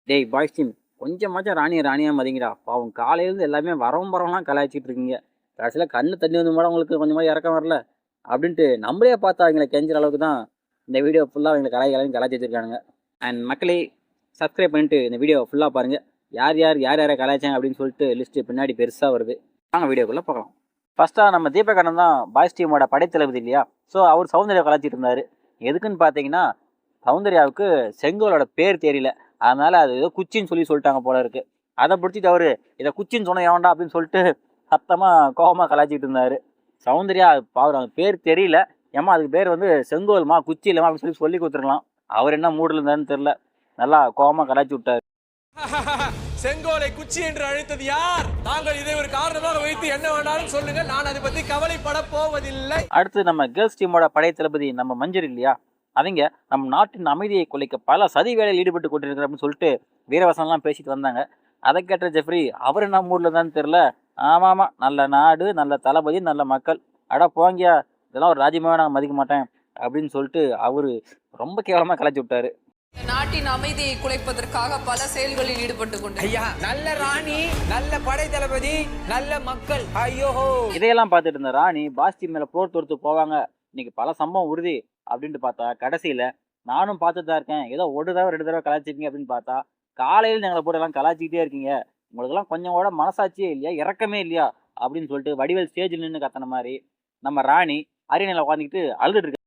டேய் boys team, கொஞ்சமாச்சும் ராணியை ராணியாக மதிங்கடா. பாவம் காலையிலேருந்து எல்லாமே வரவும் வரவங்களாம் கலாய்ச்சிட்டு இருக்கீங்க. கடைசியில் கண்ணு தண்ணி வந்து கூட உங்களுக்கு கொஞ்சமாக இறக்கம் வரல அப்படின்ட்டு நம்மளே பார்த்து அவங்கள கெஞ்சுற அளவுக்கு தான் இந்த வீடியோ ஃபுல்லாக அவங்களை கலாய்ச்சி வச்சிருக்கானுங்க. அண்ட் மக்களே, சப்ஸ்கிரைப் பண்ணிட்டு இந்த வீடியோ ஃபுல்லாக பாருங்கள். யாரை கலாய்ச்சாங்க அப்படின்னு சொல்லிட்டு லிஸ்ட்டு பின்னாடி பெருசாக வருது. வாங்க வீடியோக்குள்ளே பார்க்கலாம். ஃபஸ்ட்டாக நம்ம தீபகண்ணன் தான் பாய்ஸ் டீமோட படைத்தளபதி இல்லையா? ஸோ அவர் சௌந்தர்யா கலாய்ச்சிட்டு இருந்தார். எதுக்குன்னு பார்த்தீங்கன்னா, சௌந்தர்யாவுக்கு செங்கோலோட பேர் தெரியல, அதனால அது ஏதோ குச்சின்னு சொல்லிட்டாங்க போல இருக்கு. அதை பிடிச்சிட்டு அவரு இதை குச்சின்னு சொன்ன ஏன்டா அப்படின்னு சொல்லிட்டு சத்தமாக கோபமாக கலாய்ச்சிட்டு இருந்தாரு. சௌந்தர்யா பாவம் அந்த பேர் தெரியல, ஏமா அதுக்கு பேர் வந்து செங்கோல்மா, குச்சி இல்லைமா அப்படின்னு சொல்லி கொடுத்துருக்கலாம். அவர் என்ன மூடில் இருந்தாருன்னு தெரியல, நல்லா கோபமாக கலாய்ச்சி விட்டாரு. செங்கோலை குச்சி என்று அழைத்தது யார்? தாங்கள் இதை ஒரு காரணமாக வைத்து என்ன வேண்டாலும் சொல்லுங்க, நான் அதை பத்தி கவலைப்பட போவதில்லை. அடுத்து நம்ம கேர்ள்ஸ் டீமோட படை தளபதி நம்ம மஞ்சள் இல்லையா? அவங்க நம்ம நாட்டின் அமைதியை குலைக்க பல சதி வேலையில் ஈடுபட்டு கொண்டிருக்கிற அப்படின்னு சொல்லிட்டு வீரவசனம்லாம் பேசிட்டு வந்தாங்க. அதை கேட்ட ஜெஃப்ரி அவர் என்ன மூடில் இருந்தான்னு தெரில. ஆமாம், நல்ல நாடு, நல்ல தளபதி, நல்ல மக்கள், அடா போங்கியா, இதெல்லாம் ஒரு ராஜ்யமாவே நான் மதிக்க மாட்டேன் அப்படின்னு சொல்லிட்டு அவர் ரொம்ப கேவலமாக கலைச்சி விட்டாரு. நாட்டின் அமைதியை குலைப்பதற்காக பல செயல்களில் ஈடுபட்டு கொண்டு ஐயா, நல்ல ராணி, நல்ல படை தளபதி, நல்ல மக்கள். ஐயோ, இதையெல்லாம் பார்த்துட்டு இருந்த ராணி பாஸ் டீம் மேலே போர் தொடுத்து போவாங்க, இன்னைக்கு பல சம்பவம் உறுதி அப்படின்ட்டு பார்த்தா கடைசியில் நானும் பார்த்துட்டு தான் இருக்கேன், ஏதோ ஒரு தடவை 2 தடவை கலாய்ச்சிருக்கீங்க அப்படின்னு பார்த்தா காலையில் எங்களை போட்டு எல்லாம் கலாய்ச்சிக்கிட்டே இருக்கீங்க, உங்களுக்கெல்லாம் கொஞ்சம் கூட மனசாட்சியே இல்லையா, இறக்கமே இல்லையா அப்படின்னு சொல்லிட்டு வடிவேல் ஸ்டேஜில் நின்று கத்தன மாதிரி நம்ம ராணி அரியணையில் உட்காந்துக்கிட்டு அழுதுட்டு இருக்கு.